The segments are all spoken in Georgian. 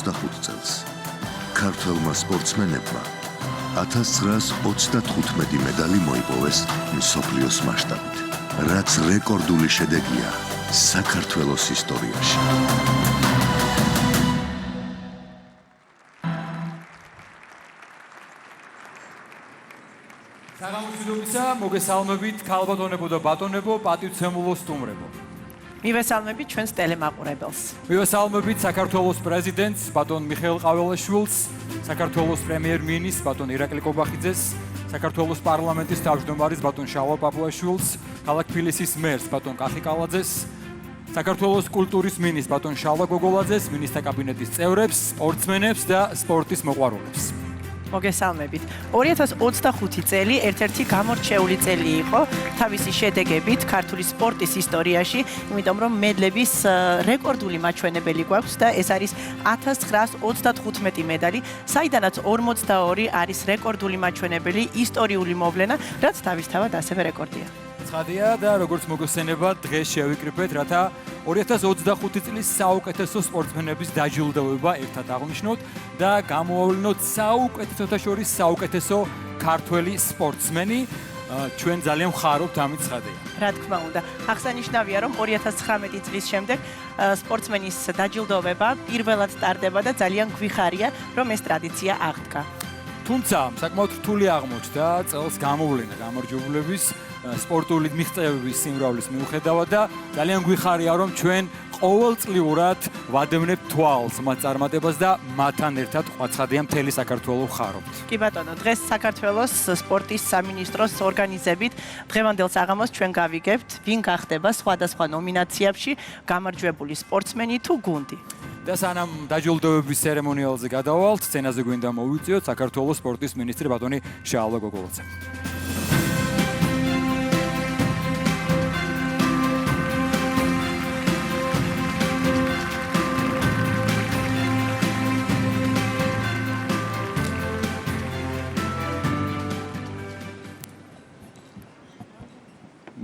2025 წელს ქართველმა სპორტსმენებმა 1935 медали მოიპოვეს მსოფლიოს მასშტაბით, რაც რეკორდული შედეგია საქართველოს ისტორიაში. საგამოძიებისა მოგესალმებით ქალბატონებო და ბატონებო, პატივცემულო სტუმრებო. მივესალმებით ჩვენს ტელემაყურებელს. მივესალმებით საქართველოს პრეზიდენტს ბატონ მიხეილ ყაველაშვილს, საქართველოს პრემიერ-მინისტრს ბატონ ირაკლი კობახიძეს, საქართველოს პარლამენტის თავმჯდომარის ბატონ შალვა პაპუაშვილს, ქალაქ თბილისის მერს ბატონ კახიკალაძეს, საქართველოს კულტურის მინისტრს ბატონ შალვა გოგოლაძეს, მინისტრთა კაბინეტის წევრებს, სპორტსმენებს და სპორტის მოყვარულებს. მოგესალმებით. 2025 წელი ერთ-ერთი გამორჩეული წელი იყო თავისი შედეგებით ქართული სპორტის ისტორიაში, იმიტომ რომ მედლების რეკორდული მაჩვენებელი გვაქვს და ეს არის 1935 медали, საიდანაც 42 არის რეკორდული მაჩვენებელი, ისტორიული მოვლენა, რაც თავისთავად ასევე რეკორდია. ცხადია და როგორც მოგესწრება, დღეს შევიკრიბეთ, რათა 2025 წლის საუკეთესო სპორტსმენების დაჯილდოვება ერთად აღნიშნოთ და გამოავლინოთ საუკეთესოთა შორის საუკეთესო ქართველი სპორტსმენი. ჩვენ ძალიან ვხარობთ ამით, ცხადია. რა თქმა უნდა, აღსანიშნავია, რომ 2019 წლის შემდეგ სპორტსმენის დაჯილდოვება პირველად ტარდება და ძალიან გვიხარია, რომ ეს ტრადიცია აღდგა. თუმცა, საკმაოდ რთული აღმოჩნდა წელს გამოვლენა გამარჯვებულების სპორტული მიღწევების სიმრავლის მიუხედავად და ძალიან გვიხარია, რომ ჩვენ ყოველწლიურად ვადევნებთ თვალს მათ წარმატებას და მათთან ერთად ყვაცხადია მთელი საქართველო ვხარობთ. კი ბატონო, დღეს საქართველოს სპორტის სამინისტროს ორგანიზებით დღევანდელ საღამოს ჩვენ გავიგებთ, ვინ გახდება სხვადასხვა ნომინაციებში გამარჯვებული სპორტსმენი თუ გუნდი. და სანამ დაჯილდოვების ცერემონიალზე გადავალთ, სცენაზე გვინდა მოვიწიოთ საქართველოს სპორტის მინისტრი ბატონი შალვა გოგოლაძე.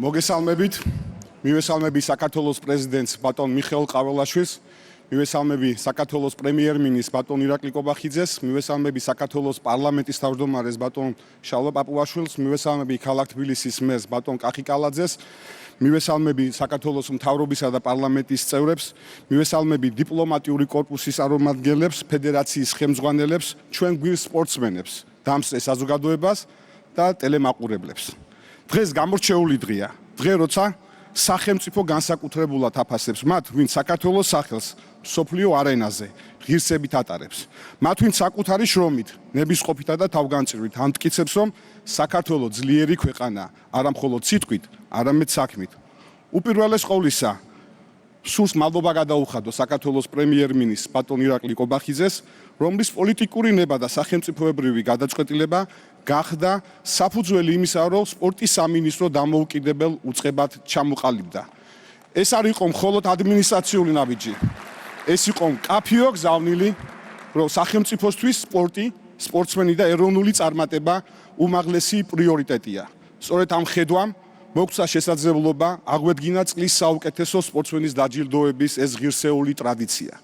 მოგესალმებით. მივესალმები საქართველოს პრეზიდენტს ბატონ მიხეილ ყაველაშვილს, მივესალმები საქართველოს პრემიერ-მინისტრს ბატონ ირაკლი კობახიძეს, მივესალმები საქართველოს პარლამენტის თავმჯდომარეს ბატონ შალვა პაპუაშვილს, მივესალმები ქალაქ თბილისის მერს ბატონ კახიკალაძეს, მივესალმები საქართველოს მთავრობისა და პარლამენტის წევრებს, მივესალმები დიპლომატიური კორპუსის წარმომადგენლებს, ფედერაციის ხელმძღვანელებს, ჩვენ გვირს სპორტსმენებს, დამსწრე საზოგადოებას და ტელემაყურებლებს. დღეს გამორჩეული დღეა. დღე, როცა სახელმწიფო განსაკუთრებულად აფასებს მათ, ვინც საქართველოს სახელს მსოფლიო არენაზე ღირსებით ატარებს. მათ, ვინც საკუთარი შრომით, ნებისყოფითა და თავგანწირვით ამტკიცებს, რომ საქართველო ძლიერი ქვეყანაა, არა მხოლოდ სიტყვით, არამედ საქმით. უპირველეს ყოვლისა, სულს მადლობა გადაუხადო საქართველოს პრემიერ-მინისტრს ბატონ ირაკლი კობახიძეს, რომლის პოლიტიკური ნება და სახელმწიფოებრივი გადაწყვეტილება გახდა საფუძველი იმისა, რომ სპორტის სამინისტრო დამოუკიდებელ უწყებად ჩამოყალიბდა. ეს არ იყო მხოლოდ ადმინისტრაციული ნაბიჯი. ეს იყო მკაფიო გზავნილი, რომ სახელმწიფოსთვის სპორტი, სპორტსმენი და ეროვნული წარმატება უმაღლესი პრიორიტეტია. სწორედ ამ ხედვამ მოგცა შესაძლებლობა აღვედგინა წლის საუკეთესო სპორტსმენის დაჯილდოების ეს ღირსეული ტრადიცია.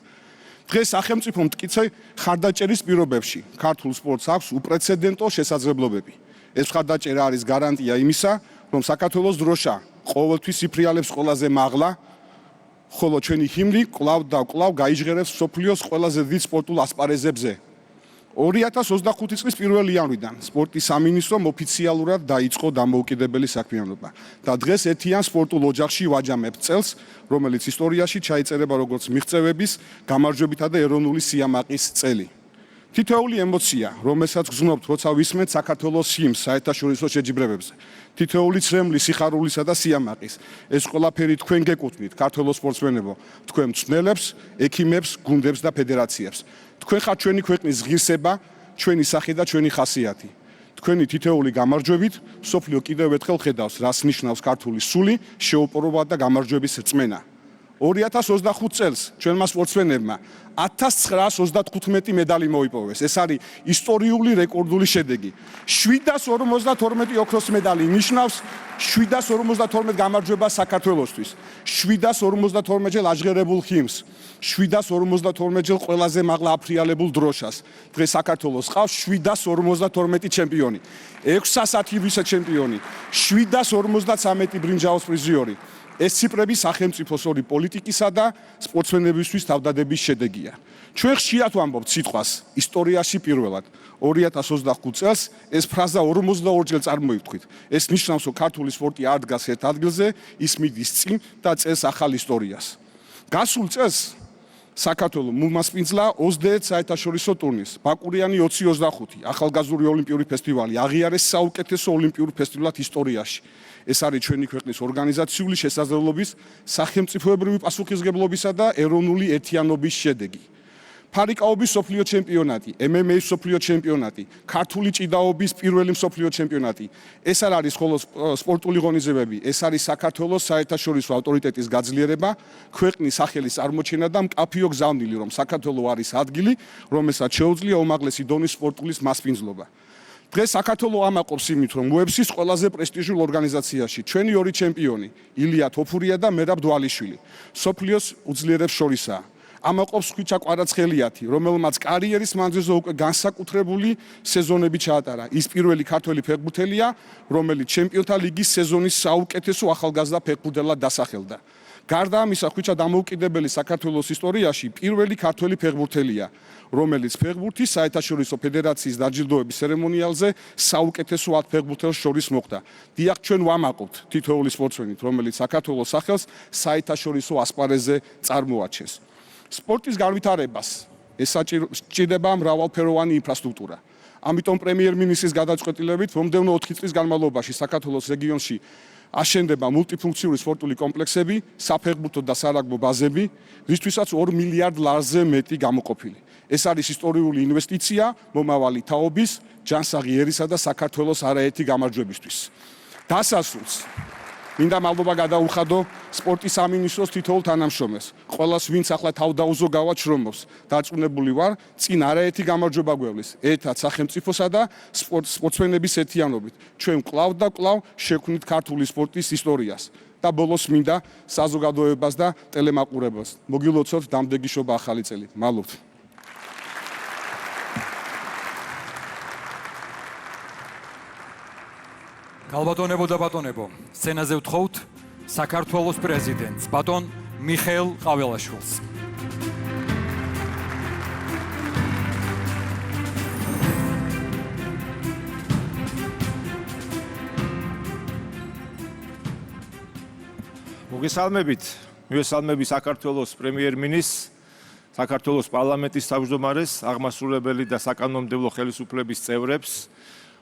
დღეს სახელმწიფო მტკიცე ხარდაჭერის პირობებში ქართულ სპორტს აქვს უპრეცედენტო შესაძლებლობები. ეს ხარდაჭერა არის გარანტია იმისა, რომ საქართველოს დროშა ყოველთვის იფრიალებს ყველაზე მაღლა, ხოლო ჩვენი ჰიმნი კვლავ და კვლავ გაიჟღერებს მსოფლიოს ყველაზე დიდ სპორტულ ასპარეზებზე. 2025 წლის 1 იანვრიდან სპორტის სამინისტრომ ოფიციალურად დაიწყო დამოუკიდებელი საქმიანობა და დღეს ერთიან სპორტულ ოჯახში ვაჯამებთ წელს, რომელიც ისტორიაში ჩაიწერება როგორც მიღწევების, გამარჯვებითა და ეროვნული სიამაყის წელი. თითოეული ემოცია, რომელსაც გრძნობთ, როცა ვისმენთ საქართველოს ჰიმნს საერთაშორისო შეჯიბრებებზე, თითოეული ცრემლი სიხარულისა და სიამაყის, ეს ყველაფერი თქვენ გეკუთვნით, ქართველოს სპორტსმენებო, თქვენ მწვრთნელებს, ექიმებს, გუნდებს და ფედერაციებს. თქვენ ხართ ჩვენი ქვეყნის ღირსება, ჩვენი სახე და ჩვენი ხასიათი. თქვენი თითოეული გამარჯვებით მსოფლიო კიდევ ერთხელ ხედავს, რას ნიშნავს ქართული სული, შეუპოვრობა და გამარჯვების რწმენა. 2025 წელს ჩვენმა სპორტსმენებმა 1935 медали მოიპოვეს. ეს არის ისტორიული რეკორდული შედეგი. 752 ოქროს медали ნიშნავს 752 გამარჯვებას საქართველოსთვის. 752 ჯერ აჟღერებულ ხიმს. 752 ჯერ ყველაზე მაღლა აფრიალებულ დროშას. დღეს საქართველოს ყავს 752 ჩემპიონი. 610 ვიცე-ჩემპიონი, 753 ბრინჯაოს პრიზიორი. ეს ციფრები სახელმწიფოს ორი პოლიტიკისა და სპორტსმენებისთვის თავდადების შედეგია. ჩვენ ხშირად ვამბობთ სიტყვას ისტორიაში პირველად 2025 წელს ეს ფრაზა 42 ჯერ წარმოივთქვით. ეს ნიშნავს, რომ ქართული სპორტი არ დგას ერთ ადგილზე, ის მიდის წინ და წელს ახალ ისტორიას. გასულ წელს საქართველოს მომასპინძლა 21 საერთაშორისო ტურნირს. ბაკურიანი 2025, ახალგაზრდული ოლიმპიური ფესტივალი აღიარეს საუკეთესო ოლიმპიურ ფესტივალად ისტორიაში. ეს არის ჩვენი ქვეყნის ორგანიზაციული შესაძლებლობის, სახელმწიფოებრივი პასუხისმგებლობისა და ეროვნული ერთიანობის შედეგი. ფარიკაობის მსოფლიო ჩემპიონატი, MMA მსოფლიო ჩემპიონატი, ქართული ჭიდაობის პირველი მსოფლიო ჩემპიონატი. ეს არ არის მხოლოდ სპორტული ღონისძიებები, ეს არის საქართველოს საერთაშორისო ავტორიტეტის გაძლიერება, ქვეყნის სახელის წარმოჩენა და მკაფიო გზავნილი, რომ საქართველოს არის ადგილი, რომელსაც შეუძლია უმაღლესი დონის სპორტულის მასპინძლობა. დღეს საქართველოს ამაყობს იმით, რომ UFC-ის ყველაზე პრესტიჟულ ორგანიზაციაში ჩვენი ორი ჩემპიონი, ილია თოფურია და მერაბ დვალიშვილი, მსოფლიოს უძლიერებს შორისაა. ამაყობს ხვიჩა კვარაცხელიათი, რომელმაც კარიერის მანძილზე უკვე განსაკუთრებული სეზონები ჩაატარა. ის პირველი ქართველი ფეხბურთელია, რომელიც ჩემპიონთა ლიგის სეზონის საუკეთესო ახალგაზრდა ფეხბურთელად დასახელდა. გარდა ამისა, ხვიჩა დამოუკიდებელი საქართველოს ისტორიაში პირველი ქართველი ფეხბურთელია, რომელიც ფეხბურთის საერთაშორისო ფედერაციის დაჯილდოების ცერემონიალზე საუკეთესო 10 ფეხბურთელს შორის მოხვდა. დიახ, ჩვენ ვამაყობთ თითოეული სპორტსმენით, რომელიც საქართველოს სახელს საერთაშორისო ასპარეზზე წარმოაჩენს. სპორტის განვითარებას ესაჭირდება მრავალფეროვანი ინფრასტრუქტურა. ამიტომ პრემიერ-მინისტრის გადაწყვეტილებით მომდევნო 4 წლის განმავლობაში საქართველოს რეგიონში აშენდება მულტიფუნქციური სპორტული კომპლექსები, საფეხბურთო და სარაგბო ბაზები, რისთვისაც 2 მილიარდ ლარზე მეტი გამოყოფილი. ეს არის ისტორიული ინვესტიცია მომავალი თაობის, ჯანსაღი ერისა და საქართველოს არაერთი გამარჯვებისთვის. დასასრულს მინდა მადლობა გადაუხადო სპორტის სამინისტროს თითოეულ თანამშრომელს, ყველას, ვინც ახლა თავდაუზო გავად შრომობს. დარწმუნებული ვარ, წინ არაერთი გამარჯვება გვევლის, ერთად სახელმწიფოსა და სპორტსმენების ერთიანობით. ჩვენ კვლავ და კვლავ შევქმნით ქართული სპორტის ისტორიას. და ბოლოს მინდა საზოგადოებას და ტელემაყურებელს მოგილოცოთ დამდეგიშობა ახალი წელი. მადლობთ. გალბატონებო და ბატონებო, სცენაზე ვთხოვთ საქართველოს პრეზიდენტს, ბატონ მიხეილ ყაველაშვილს. მოგესალმები საქართველოს პრემიერ-მინისტრს, საქართველოს პარლამენტის თავმჯდომარეს, აღმასრულებელი და საკანონმდებლო ხელისუფლების წევრებს,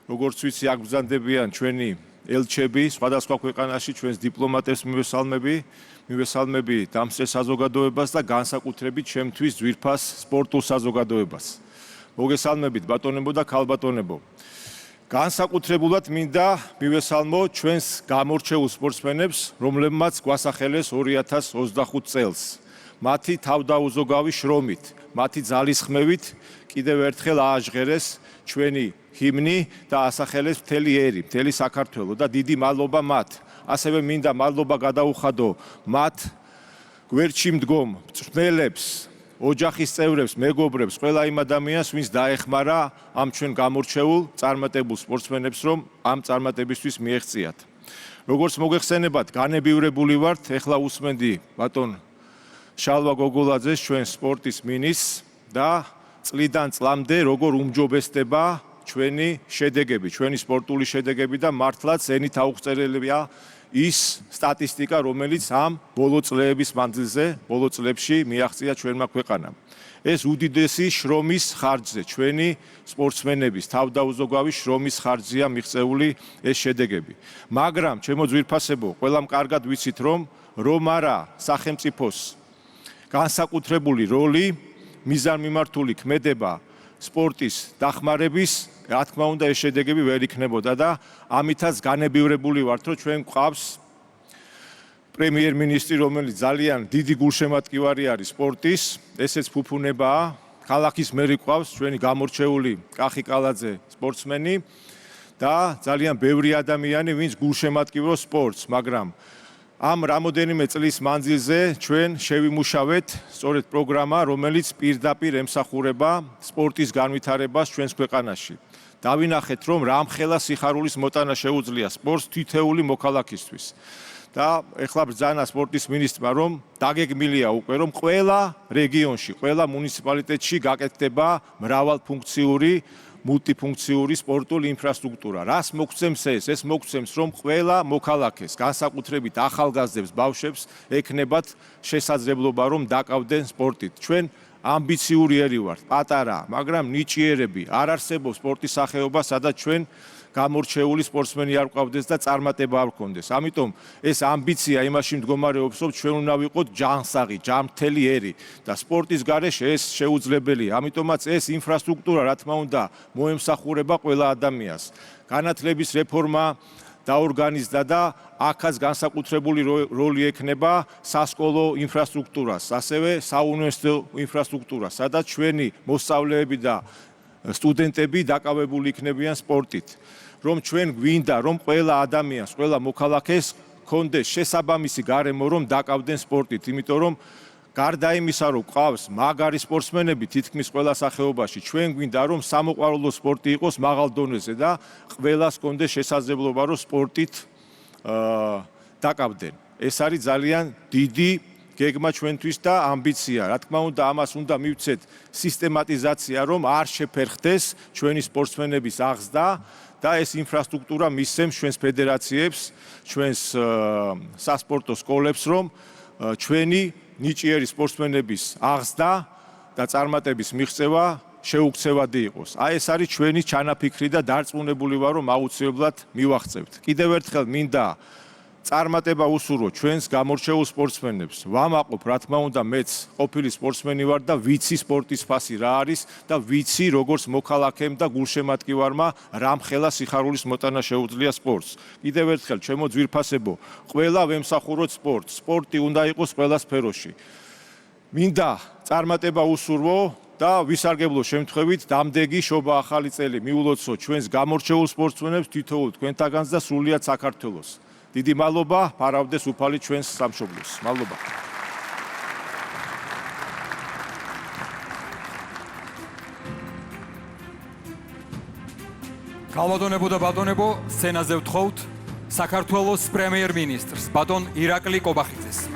როგორც ვიცი, აქ ბრძანდებიან ჩვენი ელჩები სხვადასხვა ქვეყანაში, ჩვენს დიპლომატებს მივესალმები დამსწრე საზოგადოებას და განსაკუთრებით ჩემთვის ძვირფას სპორტულ საზოგადოებას. მოგესალმებით ბატონებო და ქალბატონებო. განსაკუთრებულად მინდა მივესალმო ჩვენს გამორჩეულ სპორტსმენებს, რომლებმაც გვასახელეს 2025 წელს. მათი თავდაუზოგავი შრომით, მათი ძალისხმევით კიდევ ერთხელ ააჟღერეს ჩვენი ჰიმნი და ასახელეს მთელი ერი, მთელი საქართველო და დიდი მადლობა მათ. ასევე მინდა მადლობა გადაუხადო მათ გვერდში მდგომ მწვრთნელებს, ოჯახის წევრებს, მეგობრებს, ყველა იმ ადამიანს, ვინც დაეხმარა ამ ჩვენ გამორჩეულ წარმატებულ სპორტსმენებს, რომ ამ წარმატებისთვის მიეღწიათ. როგორც მოგეხსენებათ, განებივრებული ვართ, ეხლა უსმენდი ბატონ შალვა გოგოლაძეს, ჩვენ სპორტის მინისტრს და წლიდან წლამდე როგორ უმჯობესდება ჩვენი შედეგები, ჩვენი სპორტული შედეგები და მართლაც ენით აუღწეველია ის სტატისტიკა, რომელიც ამ ბოლო წლების მანძილზე, ბოლო წლებში მიაღწია ჩვენმა ქვეყანამ. ეს უდიდესი შრომის ხარჯზე, ჩვენი სპორტსმენების თავდაუზოგავი შრომის ხარჯზეა მიღწეული ეს შედეგები. მაგრამ, ჩემო ძვირფასებო, ყველამ კარგად ვიცით, რომ არა სახელმწიფოს განსაკუთრებული როლი, მიზანმიმართული ქმედება სპორტის დახმარების, რა თქმა უნდა, ეს შედეგები ვერ იქნებოდა და ამითაც განებივრებული ვართ, რომ ჩვენ გვყავს პრემიერ-მინისტრი, რომელიც ძალიან დიდი გულშემატკივარი არის სპორტის, ესეც ფუფუნებაა. ქალაქის მერი ყავს ჩვენი გამორჩეული კახი კალაძე სპორტსმენი და ძალიან ბევრი ადამიანი, ვინც გულშემატკივრობს სპორტს, მაგრამ ამ რამოდენიმე წლის მანძილზე ჩვენ შევიმუშავეთ სწორედ პროგრამა, რომელიც პირდაპირ ემსახურება სპორტის განვითარებას ჩვენს ქვეყანაში. დავინახეთ, რომ რამხელა სიხარულის მოტანა შეუძლია სპორტს თითეული მოქალაქისთვის. და ეხლა ბრძანა სპორტის მინისტრმა, რომ დაგეგმილია უკვე, რომ ყველა რეგიონში, ყველა მუნიციპალიტეტში გაკეთდება მრავალფუნქციური, მულტიფუნქციური სპორტული ინფრასტრუქტურა. რას მოგცემს ეს? ეს მოგცემს, რომ ყველა მოქალაქეს, განსაკუთრებით ახალგაზრდებს, ბავშვებს ექნებათ შესაძლებლობა, რომ დაკავდნენ სპორტით. ჩვენ ამბიციური ერი ვართ, პატარა, მაგრამ ნიჭიერები. არ არსებობს სპორტის სახეობა, სადაც ჩვენ გამორჩეული სპორტსმენი არ ვყავდეს და წარმატება არ ვქონდეს. ამიტომ ეს ამბიცია იმაში მდგომარეობს, რომ ჩვენ უნდა ვიყოთ ჯანსაღი, ჯანმრთელი ერი და სპორტის გარეშე ეს შეუძლებელია. ამიტომაც ეს ინფრასტრუქტურა, რა თქმა უნდა, მოემსახურება ყველა ადამიანს. განათლების რეფორმა დაორგანიზდა და აქაც განსაკუთრებული როლი ექნება სასკოლო ინფრასტრუქტურას, ასევე საუნივერსიტეტო ინფრასტრუქტურას, სადაც ჩვენი მოსწავლეები და სტუდენტები დაკავებული იქნებიან სპორტით. რომ ჩვენ გვინდა, რომ ყველა ადამიანს, ყველა მოქალაქეს ქონდეს შესაბამისი გარემო, რომ დაკავდნენ სპორტით, იმიტომ რომ გარდა იმისა, რომ ყავს მაგარი სპორტსმენები თითქმის ყველა სახეობაში, ჩვენ გვინდა, რომ სამოყვარულო სპორტი იყოს მაღალ დონეზე და ყველას ქონდეს შესაძლებლობა, რომ სპორტით დაკავდნენ. ეს არის ძალიან დიდი გეგმა ჩვენთვის და ამბიცია. რა თქმა უნდა, ამას უნდა მივცეთ სისტემატიზაცია, რომ არ შეფერხდეს ჩვენი სპორტსმენების აღზრდა და ეს ინფრასტრუქტურა მისცემს ჩვენს ფედერაციებს, ჩვენს სასპორტო სკოლებს, რომ ჩვენი ნიჭიერი სპორტსმენების აღზრდა და წარმატების მიღწევა შეუქცევადი იყოს. აი ეს არის ჩვენი ჩანაფიქრი და დარწმუნებული ვარ, რომ აუცილებლად მივახცევთ. კიდევ ერთხელ მინდა წარმატება უსურვო ჩვენს გამორჩეულ სპორტსმენებს. ვამაყობ, რა თქმა უნდა, მეც ყოფილი სპორტსმენი ვარ და ვიცი სპორტის ფასი რა არის და ვიცი როგორც მოქალაქემ და გულშემატკივარმა რამხელა სიხარულის მოტანა შეუძლია სპორტს. კიდევ ერთხელ, ჩემო ძვირფასებო, ყველა ვემსახუროთ სპორტს. სპორტი უნდა იყოს ყველა სფეროში. მინდა წარმატება უსურვო და ვისარგებლო შემთხვევით დამდეგი შობა ახალი წელი მიულოცო ჩვენს გამორჩეულ სპორტსმენებს თითოეულ თქვენთაგანს და სრულიად საქართველოს. დიდი მადლობა, ფარავდეს უფალი ჩვენს სამშობლოს. მადლობა. ქალბატონებო და ბატონებო, სცენაზე ვთხოვთ საქართველოს პრემიერ-მინისტრს, ბატონ ირაკლი კობახიძეს.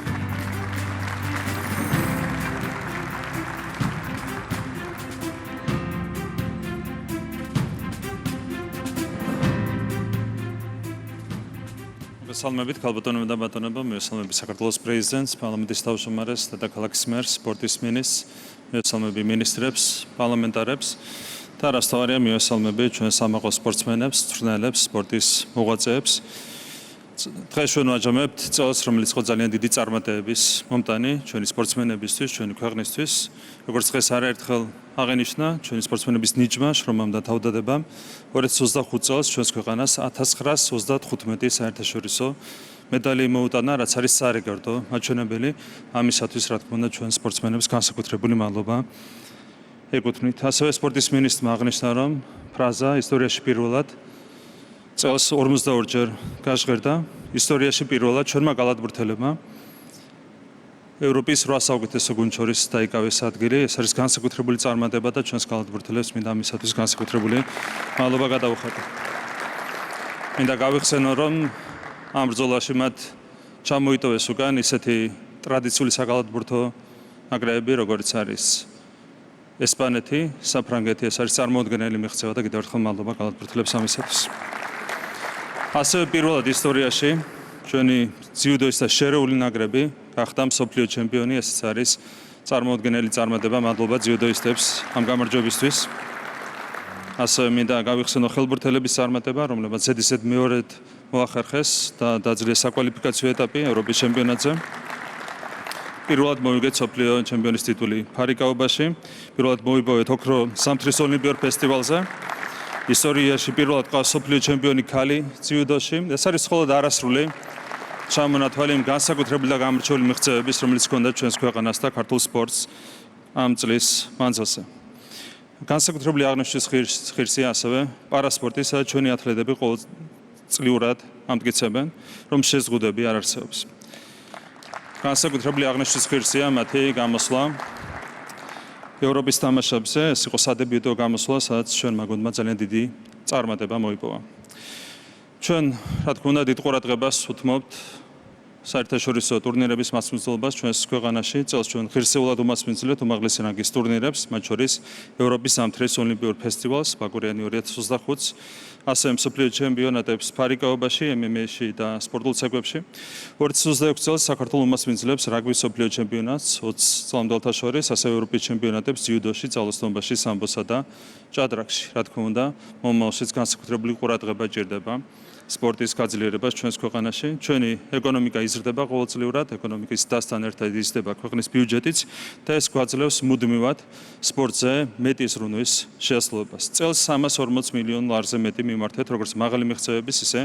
მოგესალმებით, ქალბატონებო და ბატონებო, მოგესალმებით საქართველოს პრეზიდენტს, პარლამენტის თავმჯდომარეს, დედაქალაქის მერს, სპორტის მინისტრს, მოგესალმებით მინისტრებს, პარლამენტარებს და რასთავარია მოგესალმებით ჩვენ სამოყვარულ სპორტსმენებს, მწვრთნელებს, სპორტის მოღვაწეებს. დღეს ჩვენ ვაჯამებთ წელს, რომელიც იყო ძალიან დიდი წარმატებების მომტანი ჩვენი სპორტსმენებისთვის, ჩვენი ქვეყნისთვის. როგორც დღეს არაერთხელ აღენიშნა ჩვენი სპორტსმენების ნიჭმა, შრომამ და თავდადებამ 2025 წელს ჩვენს ქვეყანას 1935 საერთაშორისო медали მოუტანა, რაც არის სარეკორდო მაჩვენებელი. ამისათვის, რა თქმა უნდა, ჩვენ სპორტსმენებს განსაკუთრებული მადლობა ეკუთვნით. ასევე სპორტის მინისტრმა აღნიშნა, რომ ფრაზა ისტორიაში პირველად წელს 42-ჯერ გაჟღერდა. ისტორიაში პირველად ჩვენმა კალათბურთელებმა ევროპის 8 საუკეთესო გუნდს შორის დაიკავეს ადგილი. ეს არის განსაკუთრებული წარმატება და ჩვენს კალათბურთელებს მინდა ამისათვის განსაკუთრებული მადლობა გადავუხადო. მინდა გავიხსენო, რომ ამ ბრძოლაში მათ ჩამოიტოვეს უკან ისეთი ტრადიციული საკალათბურთო ნაკრებები, როგორც არის ესპანეთი, საფრანგეთი, ეს არის წარმოუდგენელი მიღწევა და კიდევ ერთხელ მადლობა კალათბურთელებს ამისათვის. ასევე პირველად ისტორიაში ჩვენი ძიუდოის და შერეული ნაკრები გახდა მსოფლიო ჩემპიონი, ესეც არის წარმოუდგენელი წარმატება, მადლობა ძიუდოისტებს ამ გამარჯვებისთვის. ასევე მინდა გავიხსენო ხელბურთელების წარმატება, რომლებაც ზედიზედ მეორედ მოახერხეს და დაძლეს საკვალიფიკაციო ეტაპი ევროპის ჩემპიონატზე. პირველად მოვიგეთ მსოფლიო ჩემპიონის ტიტული ფარიკაობაში, პირველად მოვიპოვეთ ოქრო სამთრის ოლიმპიურ ფესტივალზე. ისტორიაში პირველად ყავს მსოფლიო ჩემპიონი ქალი ძიუდოში. ეს არის მხოლოდ არასრული ჩამონათვალი იმ განსაკუთრებული და გამორჩეული მიღწევების, რომელიც ჰქონდა ჩვენს ქვეყანას და ქართულ სპორტს ამ წლის მანძილზე. განსაკუთრებული აღნიშვნის ღირსია ასევე პარასპორტი, სადაც ჩვენი ათლეტები ყოველწლიურად ამტკიცებენ, რომ შეზღუდვები არ არსებობს. განსაკუთრებული აღნიშვნის ღირსია მათი გამოსვლა ევროპის თამაშებზე, ეს იყო სადებიუტო გამოსვლა, სადაც ჩვენმა გუნდმა ძალიან დიდი წარმატება მოიპოვა. ჩვენ, რა თქმა უნდა, დიდ ყურადღებას უთმობთ საერთაშორისო ტურნირების მასპინძლობას ჩვენს ქვეყანაში. წელს ჩვენ ღირსეულად უმასპინძლებთ უმაღლესი რანგის ტურნირებს, მათ შორის ევროპის ზამთრის ოლიმპიურ ფესტივალს ბაკურიანი 2025-ს, ასევე მსოფლიო ჩემპიონატებს ფარიკაობაში, MMA-ში და სპორტულ ცეკვებში. 2026 წელს საქართველოს უმასპინძლებს რაგბის მსოფლიო ჩემპიონატს 20 წლამდელთა შორის, ასევე ევროპის ჩემპიონატებს ძიუდოში, ძალოსნობაში, სამბოსა და ჭადრაკში. რა თქმა უნდა, მომავალშიც განსაკუთრებული ყურადღება ჭირდება სპორტის გაძლიერებას ჩვენს ქვეყანაში. ჩვენი ეკონომიკა იზრდება ყოველწლიურად, ეკონომიკის დასთან ერთად იზრდება ქვეყნის ბიუჯეტიც და ეს გვაძლევს მუდმივად სპორტზე მეტი ზრუნვის შესაძლებლობას. წელს 340 მილიონ ლარზე მეტი მიმართეთ როგორც მაღალი მიღწევების, ისე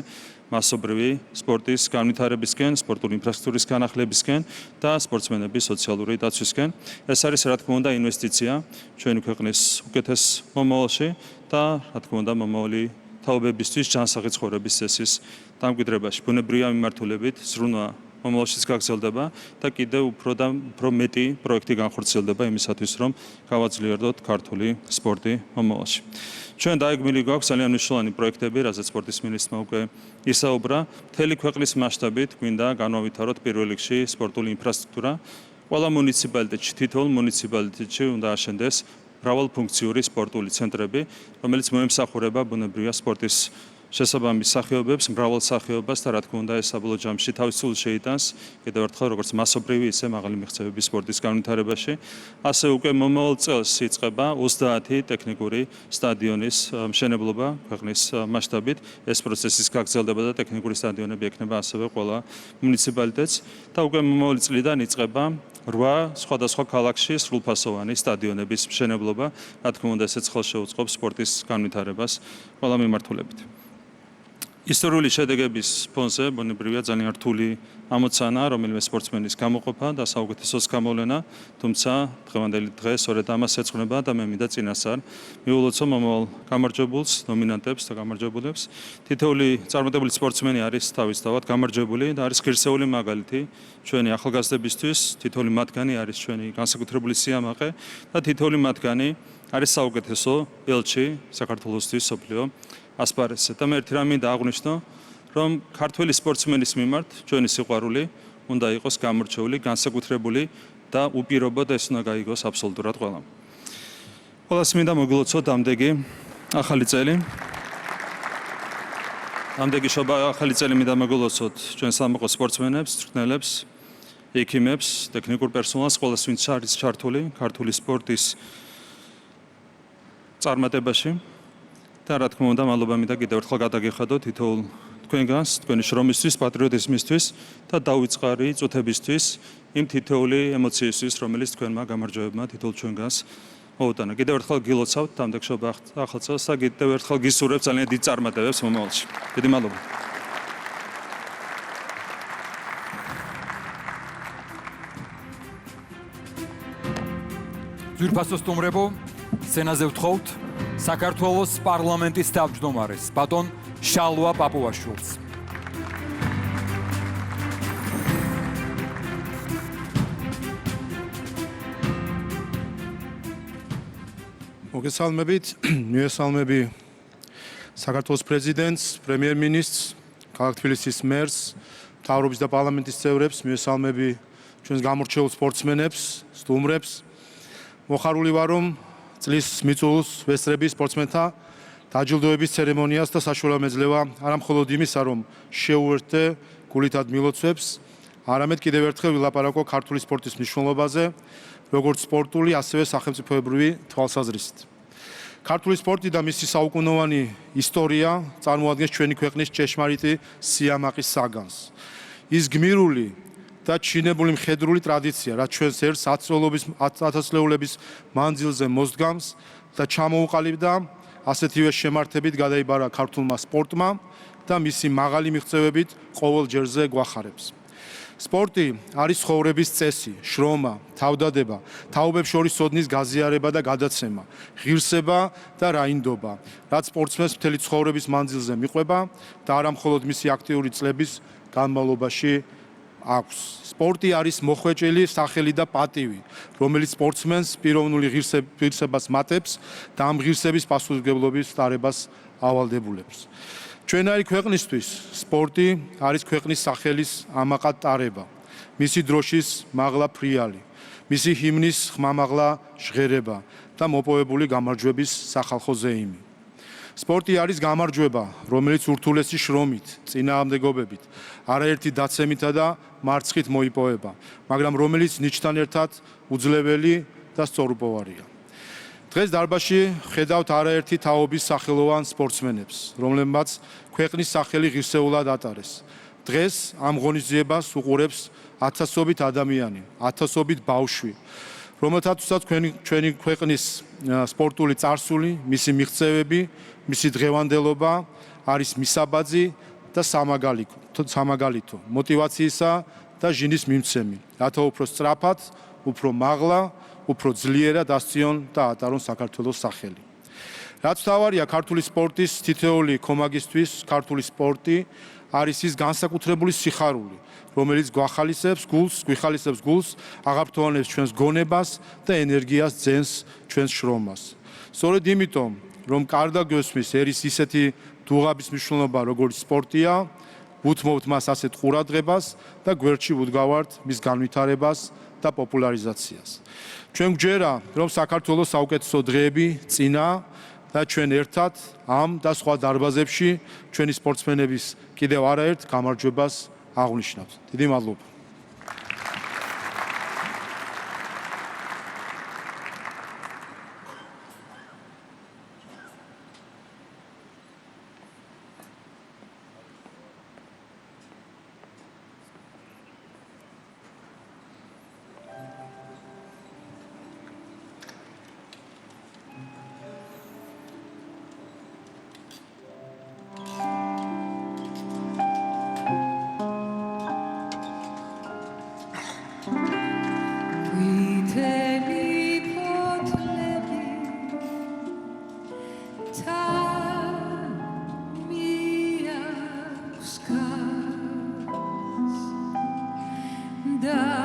მასობრივი სპორტის განვითარებისკენ, სპორტული ინფრასტრუქტურის განახლებისკენ და სპორტსმენების სოციალური დაცვისკენ. ეს არის რა თქმა უნდა ინვესტიცია ჩვენი ქვეყნის უკეთეს მომავალში და რა თქმა უნდა მომავალი თაობებისთვის ჯანსაღი ცხოვრების წესის დამკვიდრებაში. ბუნებრივია მიმართულებით ზრუნვა მომავალშიც გაგრძელდება და კიდევ უფრო მეტი პროექტი განხორციელდება იმისათვის, რომ გავაძლიერდოთ ქართული სპორტი მომავალში. ჩვენ დაეგმილი გვაქვს ძალიან მნიშვნელოვანი პროექტები, რაზეც სპორტის მინისტრმა უკვე ისაუბრა. მთელი ქვეყნის მასშტაბით გვინდა განავითაროთ პირველ რიგში სპორტული ინფრასტრუქტურა. ყველა მუნიციპალიტეტში, თითოეულ მუნიციპალიტეტში უნდა აშენდეს მრავალფუნქციური სპორტული ცენტრები, რომელიც მოემსახურება ბუნებრივია სპორტის შესაბამის სახეობებს, მრავალ სახეობას და რა თქმა უნდა ეს საბოლოო ჯამში თავის სულს შეიტანს კიდევ ერთხელ როგორც მასობრივი, ისე მაღალი მიღწევების სპორტის განვითარებაში. ასევე უკვე მომავალ წელს იწყება 30 ტექნიკური სტადიონის მშენებლობა ქვეყნის მასშტაბით. ეს პროცესის გაგრძელდება და ტექნიკური სტადიონები ექნება ასევე ყველა მუნიციპალიტეტს და უკვე მომავალი წლიდან იწყება 8 სხვადასხვა ქალაქში სრულფასოვანი სტადიონების მშენებლობა. რა თქმა უნდა ესეც ხელს შეუწყობს სპორტის განვითარებას ყველა მიმართულებით. ისტორიული შედეგების ფონზე ბუნებრივია ძალიან რთული ამოცანაა რომელიმე სპორტსმენის გამოყოფა და საუკეთესოს გამოვლენა, თუმცა დღევანდელი დღე სწორედ ამას ეძღვნება და მე მინდა წინასწარ მიულოცო მომავალ გამარჯვებულს, ნომინანტებს და გამარჯვებულებს. თითოეული წარმატებული სპორტსმენი არის თავისთავად გამარჯვებული და არის ღირსეული მაგალითი ჩვენი ახალგაზრდებისთვის, თითოეული მათგანი არის ჩვენი განსაკუთრებული სიამაყე და თითოეული მათგანი არის საუკეთესო ელჩი საქართველოსთვის მსოფლიო ასპარესზე. და მე ერთი რამ მინდა აღვნიშნო, რომ ქართველი სპორტსმენის მიმართ ჩვენი სიყვარული უნდა იყოს გამორჩეული, განსაკუთრებული და უპირობო და ეს უნდა გაიგოს აბსოლუტურად ყველამ. ყველას მინდა მოგილოცოთ ამდენი ახალი წელი. ამდენი ახალი წელი მინდა მოგილოცოთ ჩვენ სამოყო სპორტსმენებს, მწვრთნელებს, ექიმებს, ტექნიკურ პერსონალს, ყველას ვინც არის ჩართული ქართული სპორტის წარმატებაში. და რა თქმა უნდა, მადლობა მინდა კიდევ ერთხელ გადაგიხადოთ თითოეულ თქვენგანს, თქვენი შრომისთვის, პატრიოტიზმისთვის და დაუწყარი წუთებისთვის, იმ თითოეული ემოციისთვის, რომელიც თქვენმა გამარჯვებებმა თითოეულ ჩვენგანს მოუტანა. კიდევ ერთხელ გილოცავთ დამდეგშობა ახალ წელს და კიდევ ერთხელ გისურვებთ ძალიან დიდ წარმატებებს მომავალში. დიდი მადლობა. ძვირფასო სტუმრებო, სცენაზე ვთხოვთ საქართველოს პარლამენტის თავმჯდომარეს, ბატონ შალვა პაპუაშვილს. მოგესალმებით, მივესალმები საქართველოს პრეზიდენტს, პრემიერ-მინისტრს, ქალაქ თბილისის მერს, მთავრობის და პარლამენტის წევრებს, მივესალმები ჩვენს გამორჩეულ სპორტსმენებს, სტუმრებს. მოხარული ვარ, რომ წლის მიწურულს ვესწრები სპორტსმენთა დაჯილდოების ცერემონიას და საშუალება მეძლევა არა მხოლოდ იმისა, რომ შეუერთდე გულითად მილოცვებს, არამედ კიდევ ერთხელ ვილაპარაკო ქართული სპორტის მნიშვნელობაზე, როგორც სპორტული, ასევე სახელმწიფოებრივი თვალსაზრისით. ქართული სპორტი და მისი საუკუნოვანი ისტორია წარმოადგენს ჩვენი ქვეყნის ჭეშმარიტი სიამაყის საგანს. ის გმირული და ჩინებული მხედრული ტრადიცია, რაც ჩვენს ერთს ათასწლეულების მანძილზე მოსდგამს და ჩამოუყალიბდა, ასეთივე შემართებით გადაიბარა ქართულმა სპორტმა და მისი მაღალი მიღწევებით ყოველ ჯერზე გვახარებს. სპორტი არის ცხოვრების წესი, შრომა, თავდადება, თაობებს შორის ოდნის გაზიარება და გადაცემა, ღირსება და რაინდობა, რაც სპორტსმენს მთელი ცხოვრების მანძილზე მიყვება და არა მხოლოდ მისი აქტიური წლების განმავლობაში აქვს. სპორტი არის მოხვეჭილი სახელი და პატივი, რომელიც სპორტსმენს პიროვნული ღირსებას მატებს და ამ ღირსების პასუხისმგებლობის ტარებას ავალდებულებს. ჩვენარი ქვეყნისთვის სპორტი არის ქვეყნის სახელის ამაყად ტარება, მისი დროშის მაღლა ფრიალი, მისი ჰიმნის ხმამაღლა ჟღერება და მოპოვებული გამარჯვების სახალხო ზეიმი. სპორტი არის გამარჯვება, რომელიც ურთულესი შრომით, წინააღმდეგობებით, არაერთი დაცემითა და მარცხით მოიპოვება, მაგრამ რომელიც ნიჭთან ერთად უძლებელი და სწორუპოვარია. დღეს დარბაზში ხედავთ არაერთი თაობის სახელოვან სპორტსმენებს, რომლებმაც ქვეყნის სახელი ღირსეულად ატარეს. დღეს ამ ღონისძიებას უყურებს ათასობით ადამიანი, ათასობით ბავშვი, რომელთაცაც ჩვენი ქვეყნის სპორტული წარსული, მისი მიღწევები, მისი დღევანდელობა არის მისაბაძი და სამაგალითო, მოტივაციისა და ჟინის მიმცემი, რათა უფრო სწრაფად, უფრო მაღლა, უფრო ძლიერად ასწიონ და ატარონ საქართველოს სახელი. რაც თავარია ქართული სპორტის თითოეული კომაგისთვის, ქართული სპორტი არის ის განსაკუთრებული სიხარული, რომელიც გვახალისებს გულს, აღაფრთოვანებს ჩვენს გონებას და ენერგიას ძენს ჩვენს შრომას. სწორედ იმიტომ, რომ კარგად გვესმის ერის ისეთი დუღაბის მნიშვნელობა, როგორც სპორტია, უთმობთ მას ასეთ ყურადღებას და გვერდში ვუდგავართ მის განვითარებას და პოპულარიზაციას. ჩვენ გვჯერა, რომ საქართველოს საუკეთესო დღეები წინა და ჩვენ ერთად ამ და სხვა დარბაზებში ჩვენი სპორტსმენების კიდევ არაერთ გამარჯვებას აღვნიშნავთ. დიდი მადლობა. Da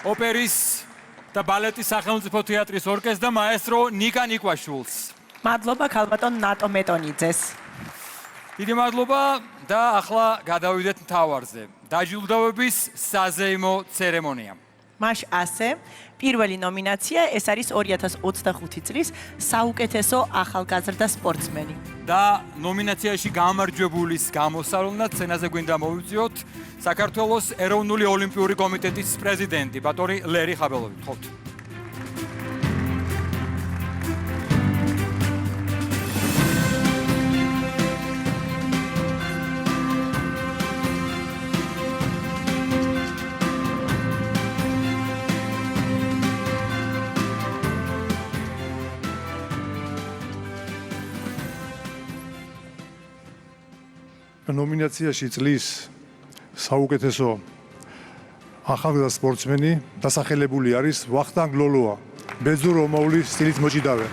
ოპერის და ბალეტის სახელმწიფო თეატრის ორკესტრ და მაესტრო ნიკა ნიკვაშვილს. მადლობა ქალბატონ ნატო მეტონიძეს. დიდი მადლობა და ახლა გადავიდეთ მთავარზე. დაჯილდოვების საზეიმო ცერემონია. მაშ ასე, პირველი ნომინაცია ეს არის 2025 წლის საუკეთესო ახალგაზრდა სპორტსმენი. და ნომინაციაში გამარჯვებულის გამოსავლად სცენაზე გვინდა მოვიწიოთ საქართველოს ეროვნული ოლიმპიური კომიტეტის პრეზიდენტი ბატონი ლერი ხაბელოვი. გთხოვთ. ნომინაციაში წლის საუკეთესო ახალგაზრდა სპორტსმენი დასახელებული არის ვახტანგ ლოლოა, ბერძნულ-რომაული სტილით მოჭიდავე.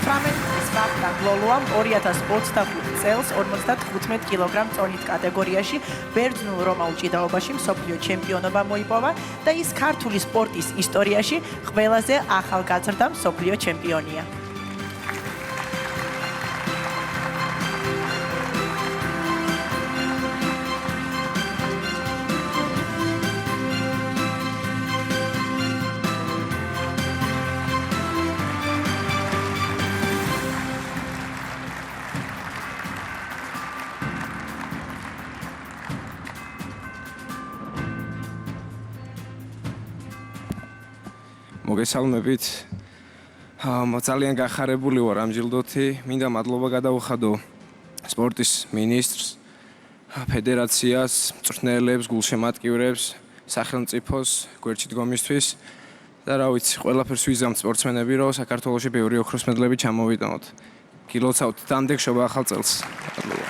ფრამენტის ვახტანგ ლოლოამ 2025 წელს 55 კილოგრამ წონით კატეგორიაში ბერძნულ-რომაულ ჭიდაობაში მსოფლიო ჩემპიონობა მოიპოვა და ის ქართული სპორტის ისტორიაში ყველაზე ახალგაზრდა მსოფლიო ჩემპიონია. მოგესალმებით. ძალიან გახარებული ვარ ამ ჯილდოთი. მინდა მადლობა გადავუხადო სპორტის მინისტრს, ფედერაციას, მწვრთნელებს, გულშემატკივრებს, სახელმწიფოს გვერდში დგომისთვის და რა ვიცი, ყველაფერს ვიზამთ სპორტსმენები, რომ საქართველოში ბევრი ოქროს მედლები ჩამოვიტანოთ. გილოცავთ დამდეგშობა ახალ წელს. მადლობა.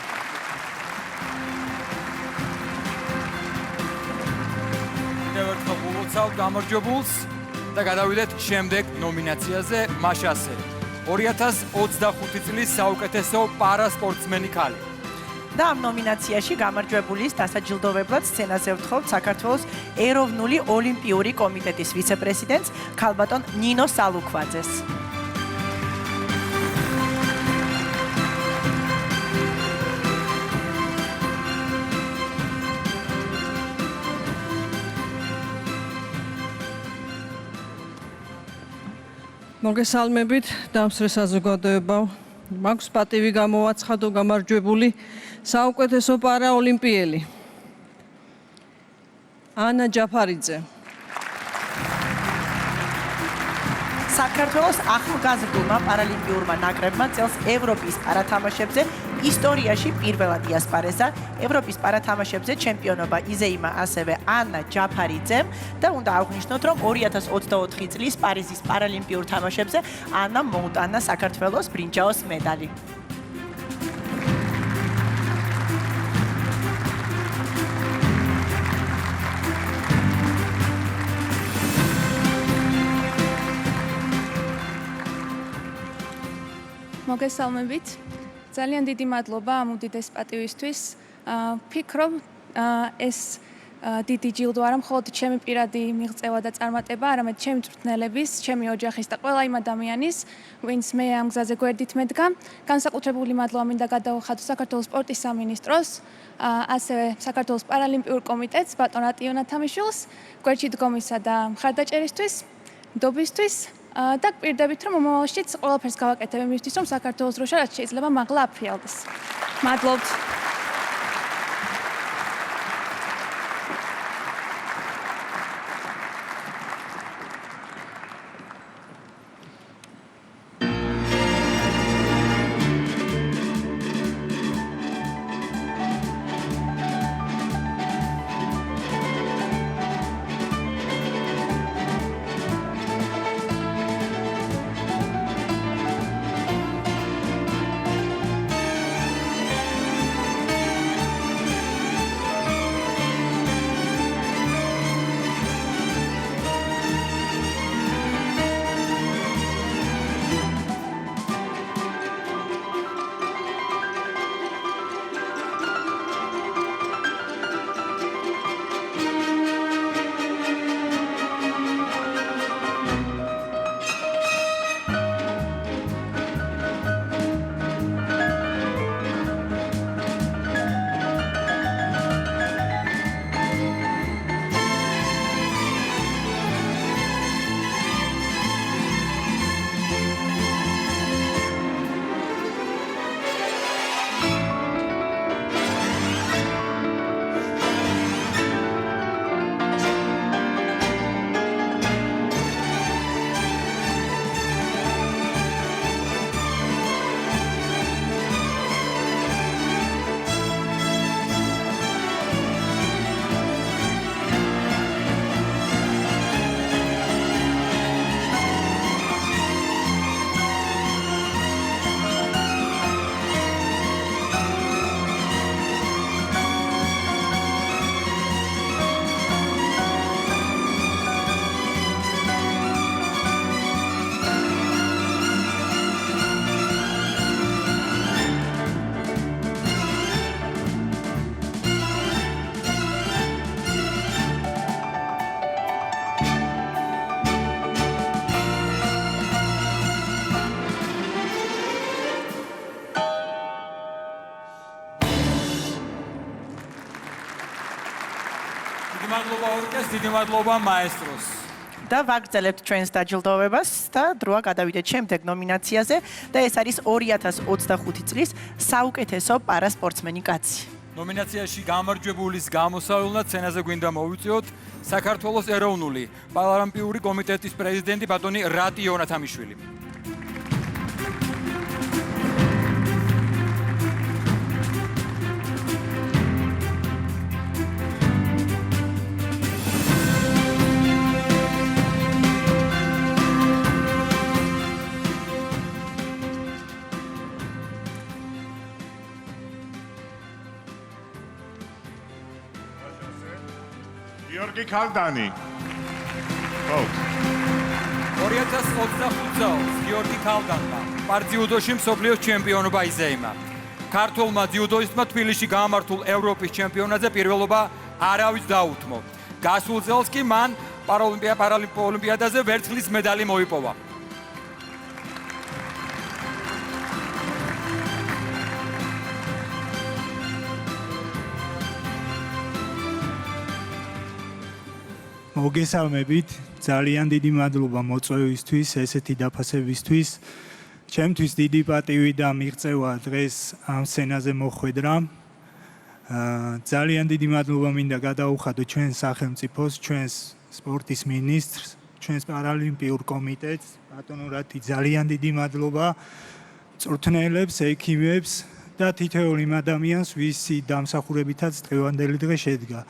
გულოცავთ გამარჯვებულს და გადავიდეთ შემდეგ ნომინაციაზე, მაშ ასე. 2025 წლის საუკეთესო პარასპორტსმენი ქალი. და ამ ნომინაციაში გამარჯვებულის დასაჯილდოვებლად სცენაზე ვთხოვთ საქართველოს ეროვნული ოლიმპიური კომიტეტის ვიცე-პრეზიდენტს ქალბატონ ნინო სალუქვაძეს. მოგესალმებით, დამსწრე საზოგადოებაო. მაქვს პატივი გამოვაცხადო გამარჯვებული საუკეთესო პარაოლიმპიელი ანა ჯაფარიძე. საქართველოს ახალგაზრდულმა პარალიმპიურმა ნაკრებმა წელს ევროპის პარათამაშებზე ისტორიაში პირველად იასპარეზა. ევროპის პარათამაშებზე ჩემპიონობა იზეიმა ასევე ანა ჯაფარიძემ და უნდა აღვნიშნოთ, რომ 2024 წლის პარიზის პარალიმპიურ თამაშებზე ანა მოუტანა საქართველოს ბრინჯაოს მედალი. მოგესალმებით. ძალიან დიდი მადლობა ამ უდიდეს პატივისთვის. ვფიქრობ, ეს დიდი ჯილდო არა მხოლოდ ჩემი პირადი მიღწევა და წარმატება, არამედ ჩემი მწვრთნელების, ჩემი ოჯახის და ყველა იმ ადამიანის, ვინც მე ამ გზაზე გვერდით მედგა. განსაკუთრებული მადლობა მინდა გადავუხადო საქართველოს სპორტის სამინისტროს, ასევე საქართველოს პარალიმპიურ კომიტეტს, ბატონ ატიო ნათამიშვილს, გვერდში დგომისა და მხარდაჭერისთვის, ნდობისთვის. და გვპირდებით, რომ მომავალშიც ყველაფერს გავაკეთებ იმისთვის, რომ საქართველოს დროშა რაც შეიძლება მაღლა აფრიალდეს. მადლობთ. მადლობა ორკესტრს, დიდი მადლობა მაესტროს. და ვაგრძელებთ ჩვენს დაჯილდოვებას და დროა გადავიდეთ შემდეგ ნომინაციაზე და ეს არის 2025 წლის საუკეთესო პარასპორტსმენი კაცი. ნომინაციაში გამარჯვებულის გამოსავლად სცენაზე გვინდა მოვიწვიოთ საქართველოს ეროვნული პარალიმპიური კომიტეტის პრეზიდენტი ბატონი რატი იონათამიშვილი. გიორგი ქალდანი. 2025 წელს გიორგი ქალდანმა პარტიუდოში მსოფლიოს ჩემპიონობა იზეიმა. ქართულმა ძიუდოისტმა თბილისში გამართულ ევროპის ჩემპიონატზე პირველობა არავის დაუთმო. გასულ წელს კი მან პარალიმპიადაზე ვერცხლის მედალი მოიპოვა. მოგესალმებით, ძალიან დიდი მადლობა მოწვევისთვის, ესეთი დაფასებისთვის. ჩემთვის დიდი პატივი და მიღწევა დღეს ამ სცენაზე მოხვედრა. ძალიან დიდი მადლობა მინდა გადაუხადო ჩვენ სახელმწიფოს, ჩვენს სპორტის მინისტრს, ჩვენს პარალიმპიურ კომიტეტს, ბატონო რატი ძალიან დიდი მადლობა მწვრთნელებს, ექიმებს და თითოეულ იმ ადამიანს, ვისი დამსახურებითაც დღევანდელი დღე შედგა.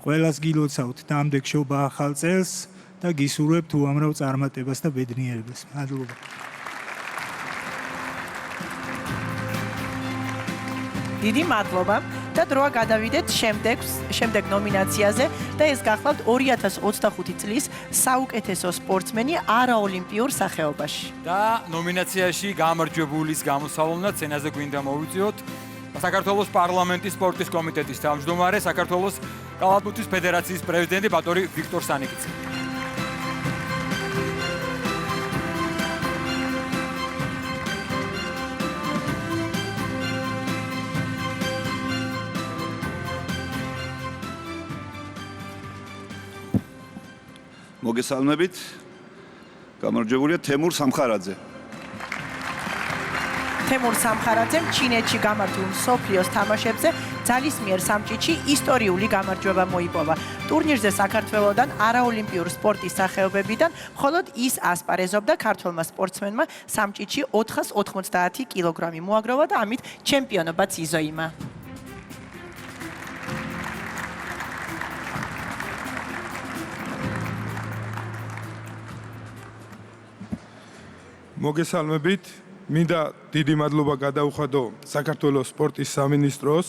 ყველას გილოცავთ დამდეგ შობა ახალ წელს და გისურვებთ უამრავ წარმატებას და ბედნიერებას. მადლობა. დიდი მადლობა და დროა გადავიდეთ შემდეგ ნომინაციაზე და ეს გახლავთ 2025 წლის საუკეთესო სპორტსმენი არაოლიმპიურ სახეობაში. და ნომინაციაში გამარჯვებულის გამოსავლად სცენაზე გვინდა მოვიწვიოთ საქართველოს პარლამენტის სპორტის კომიტეტის თავმჯდომარე, საქართველოს კალათბურთის ფედერაციის პრეზიდენტი ბატონი ვიქტორ სანიკიძე. მოგესალმებით. გამარჯვებულია თემურ სამხარაძე. თემურ სამხარაძემ ჩინეთში გამართულ მსოფლიოს თამაშებზე ძალისმიერ სამჭიდში ისტორიული გამარჯვება მოიპოვა. ტურნირზე საქართველოსდან არაოლიმპიურ სპორტის სახეობებიდან მხოლოდ ის ასპარეზობდა ქართველმა სპორტსმენმა სამჭიდში 490 კილოგრამი მოაგროვა და ამით ჩემპიონობაც იზოიმა. მოგესალმებით. მინდა დიდი მადლობა გადაუხადო საქართველოს სპორტის სამინისტროს.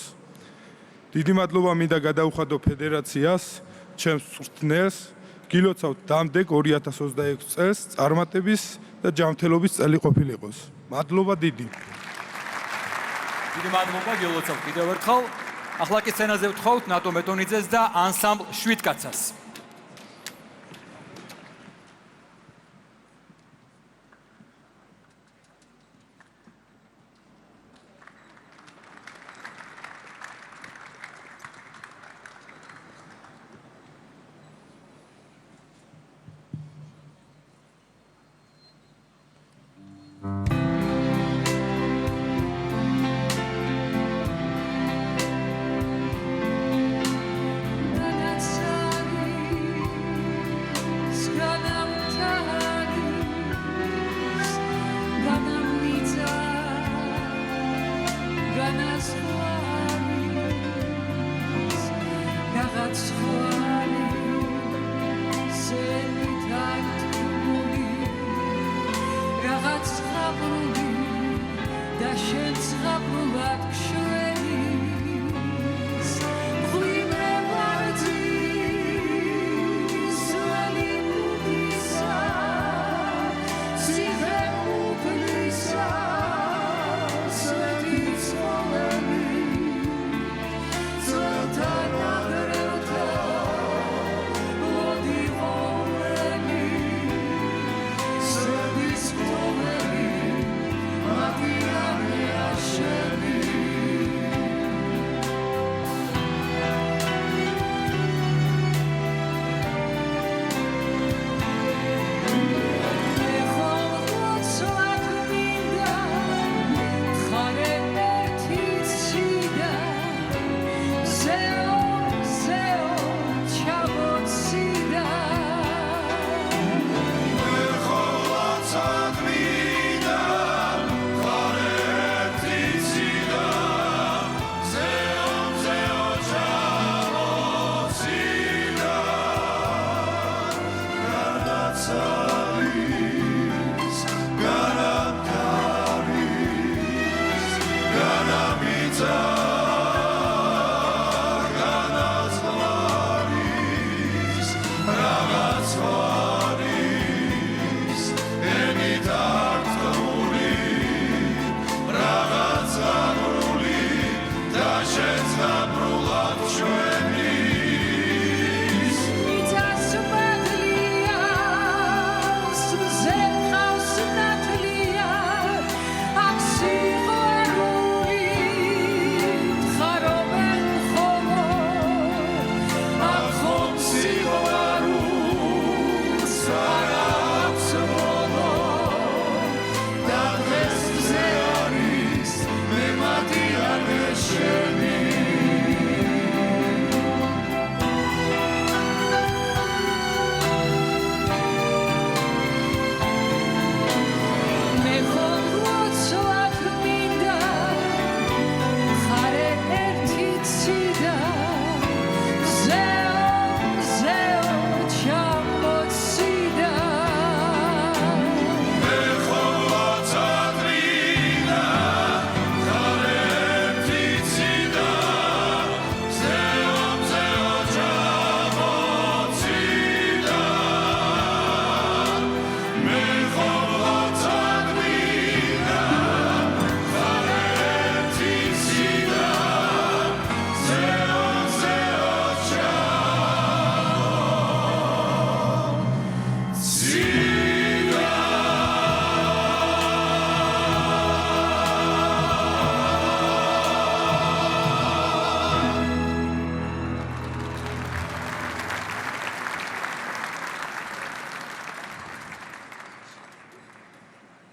დიდი მადლობა მინდა გადაუხადო ფედერაციას, ჩემს მწვრთნელს. გილოცავთ დამდეგ 2026 წელს წარმატების და ჯანმრთელობის წელი ყოფილიყოს. მადლობა დიდი. დიდი მადლობა გილოცავთ კიდევ ერთხელ. ახლა კი სცენაზე ვთხოვთ ნატო მეტონიძეს და ანსამბლ შვიდკაცას.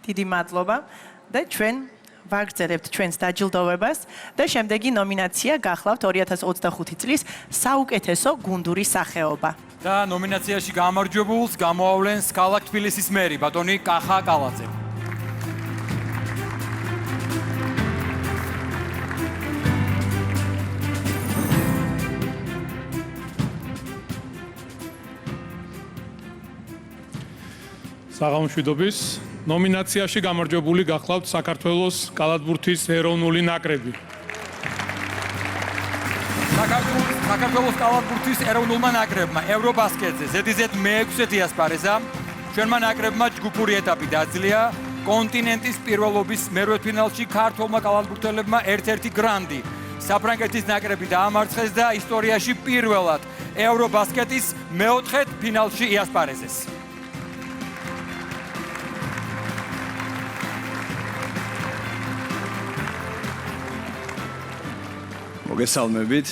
დიდი მადლობა და ჩვენ ვაგრძელებთ ჩვენს დაჯილდოვებას და შემდეგი ნომინაცია გახლავთ 2025 წლის საუკეთესო გუნდური სახეობა. და ნომინაციაში გამარჯვებულს გამოავლენს ქალაქ თბილისის მერი ბატონი კახა კალაძე. საღამოშვიდობის ნომინაციაში გამარჯვებული გახლავთ საქართველოს კალათბურთის ეროვნული ნაკრები. საქართველოს კალათბურთის ეროვნულმა ნაკრებმა ევრობასკეტზე ზედიზედ მე-6 იასპარეზა. ჩვენმა ნაკრებმა ჯგუფური ეტაპი დაძლია. კონტინენტის პირველობის მერვედფინალში ქართველმა კალათბურთელებმა ერთ-ერთი გრანდი საფრანგეთის ნაკრები დაამარცხეს და ისტორიაში პირველად ევრობასკეტის მეოთხედ ფინალში იასპარეზეს. მოგესალმებით.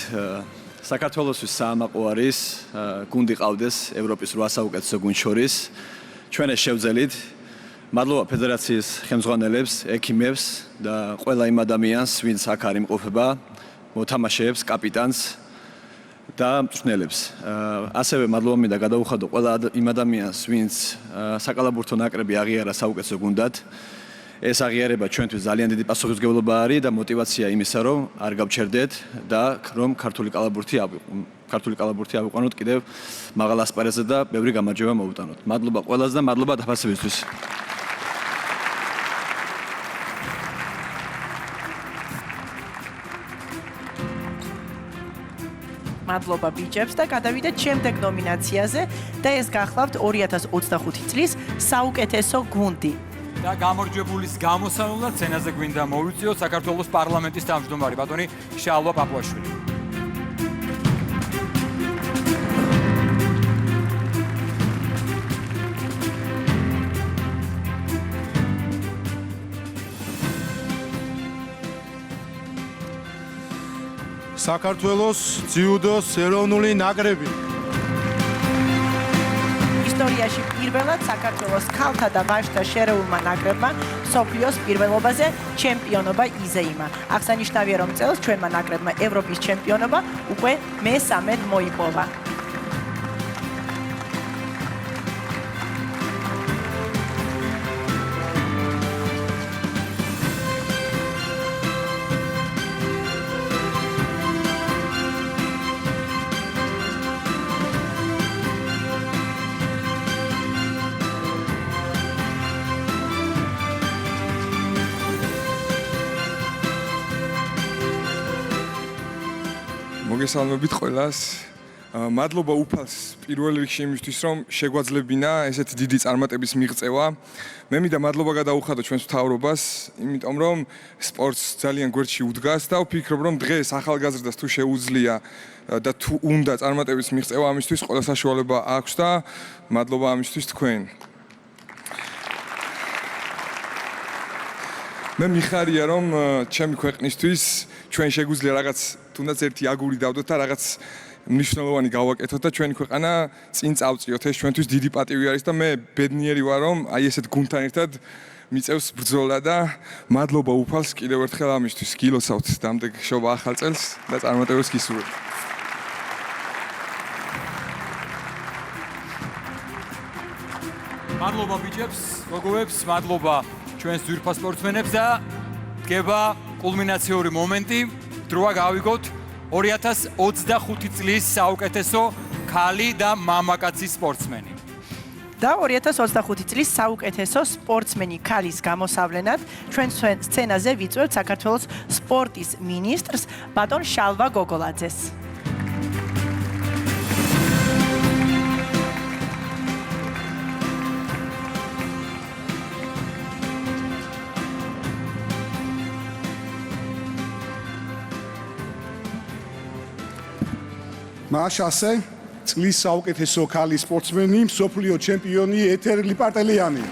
საქართველოსთვის საამაყო არის გუნდი ყავდეს ევროპის 8 საუკეთესო გუნდ შორის. ჩვენ ეს შევძელით. მადლობა ფედერაციის ხელმძღვანელებს, ექიმებს და ყველა იმ ადამიანს, ვინც აქ არ იმყოფება, მოთამაშეებს, კაპიტანს და მწვრთნელებს. ასევე მადლობა მინდა გადაუხადო ყველა იმ ადამიანს, ვინც საკალათბურთო ნაკრები აღიარა საუკეთესო გუნდად. ეს აღიარება ჩვენთვის ძალიან დიდი პასუხისმგებლობა არის და мотиваცია იმისა, რომ არ გავჩერდეთ და რომ ქართული კალათბურთი ავიყვანოთ კიდევ მაღალ ასპარეზზე და ბევრი გამარჯვება მოუტანოთ. მადლობა ყველას და მადლობა დაფასებისთვის. მადლობა ბიჭებს და გადავიდეთ შემდეგ ნომინაციაზე და ეს გახლავთ 2025 წლის საუკეთესო გუნდი. და გამარჯვებულის გამოსავალად სცენაზე გვინდა მოვიწიოთ საქართველოს პარლამენტის თავმჯდომარე ბატონი შალვა პაპუაშვილი. საქართველოს ძიუდოს ეროვნული ნაკრები. ისტორიაში პირველად საქართველოს ქალთა და ვაჟთა შერეულმა ნაკრებმა მსოფლიოს პირველობაზე ჩემპიონობა იზეიმა. აღსანიშნავია, რომ წელს ჩვენმა ნაკრებმა ევროპის ჩემპიონობა უკვე მე-13 მოიპოვა. მოგესალმებით ყველას. მადლობა უფალს პირველ რიგში იმისთვის, რომ შეგვაძლებინა ესეთი დიდი წარმატების მიღწევა. მე მინდა მადლობა გადაუხადო ჩვენს მთავრობას, იმიტომ რომ სპორტს ძალიან გვერდში უდგას და ვფიქრობ, რომ დღეს ახალგაზრდას თუ შეუძლია და თუ უნდა წარმატების მიღწევა, ამისთვის ყველა საშუალება აქვს და მადლობა ამისთვის თქვენ. მე მიხარია, რომ ჩემი ქვეყნისთვის ჩვენ შეგვიძლია რაღაც თუნდაც ერთი აგური დავდოთ და რაღაც მნიშვნელოვანი გავაკეთოთ და ჩვენი ქვეყანა წინ წავწიოთ. ეს ჩვენთვის დიდი პატივი არის და მე ბედნიერი ვარ, რომ აი ესეთ გუნდთან ერთად მიწევს ბრძოლა და მადლობა უფალს კიდევ ერთხელ ამისთვის. გილოცავთ დამდეგ შობა ახალ წელს და წარმატებებს გისურვებთ. მადლობა ბიჭებს, გოგოებს, მადლობა ჩვენს ძვირფას სპორტსმენებს და დგება კულმინაციური მომენტი. დროა გავიგოთ 2025 წლის საუკეთესო ქალი და მამაკაცი სპორტსმენი. და 2025 წლის საუკეთესო სპორტსმენი ქალის გამოსავლენად ჩვენ სცენაზე ვიწვევთ საქართველოს სპორტის მინისტრს ბატონ შალვა გოგოლაძეს. მაშასე წლის საუკეთესო ქალი სპორტსმენი, მსოფლიო ჩემპიონი ეთერ ლიპარტელიანი.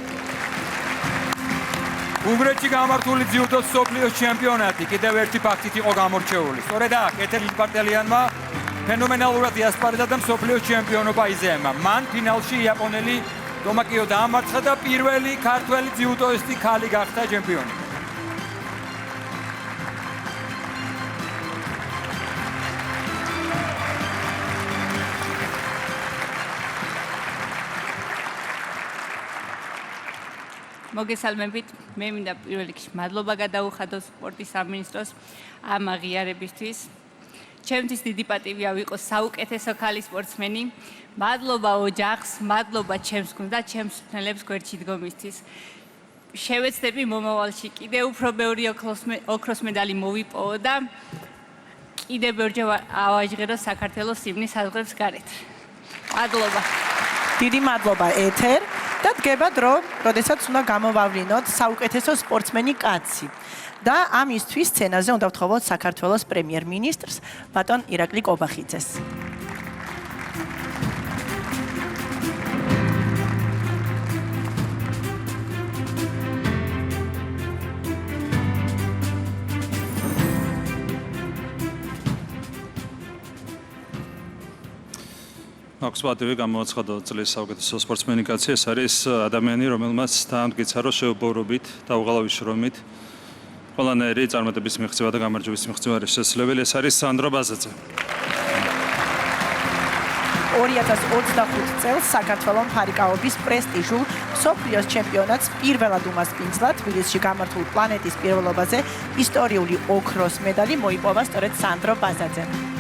უნგრეთში გამართული ძიუდოს მსოფლიოს ჩემპიონატი კიდევ ერთი ფაქტით იყო გამორჩეული. სწორედ აქ ეთერ ლიპარტელიანმა ფენომენალურად იასპარეზა და მსოფლიოს ჩემპიონობა იზემა. მან ფინალში იაპონელი რომაკიო დაამარცხა და პირველი ქართველი ძიუდოისტი ქალი გახდა ჩემპიონი. მოგესალმებით. მე მინდა პირველ რიგში მადლობა გადაუხადო სპორტის სამინისტროს ამ აღიარებისთვის. ჩემთვის დიდი პატივია ვიყოს საუკეთესო ქალი სპორტსმენი. მადლობა ოჯახს, მადლობა ჩემს გუნდს და ჩემს მწვრთნელებს გვერდში დგომისთვის. შევეცდები მომავალში კიდევ უფრო ბევრი ოქროს მედალი მოვიპოვო და კიდევ ბევრჯერ ავაჟღერო საქართველოს სიმნის საზღვრებს გარეთ. მადლობა. დიდი მადლობა ეთერ და დგება დრო, როდესაც უნდა გამოვავლინოთ საუკეთესო სპორტსმენი კაცი. და ამისთვის სცენაზე უნდა ვთხოვოთ საქართველოს პრემიერ-მინისტრს ბატონ ირაკლი კობახიძეს. აქვს პატივი გამოაცხადო წლის საუკეთესო სპორტსმენი კაცი. ეს არის ადამიანი, რომელმაც დაამტკიცა, რომ შეუპოვრობით და უღალავი შრომით ყველანაირი წარმატების მიღწევა და გამარჯვების მიღწევა არის შესაძლებელი. ეს არის სანდრო ბაზაძე. 2025 წელს საქართველოს მხარიკაობის პრესტიჟულ მსოფლიოს ჩემპიონატს პირველად უმასპინძლა თბილისში გამართულ პლანეტის პირველობაზე ისტორიული ოქროს მედალი მოიპოვა სწორედ სანდრო ბაზაძემ.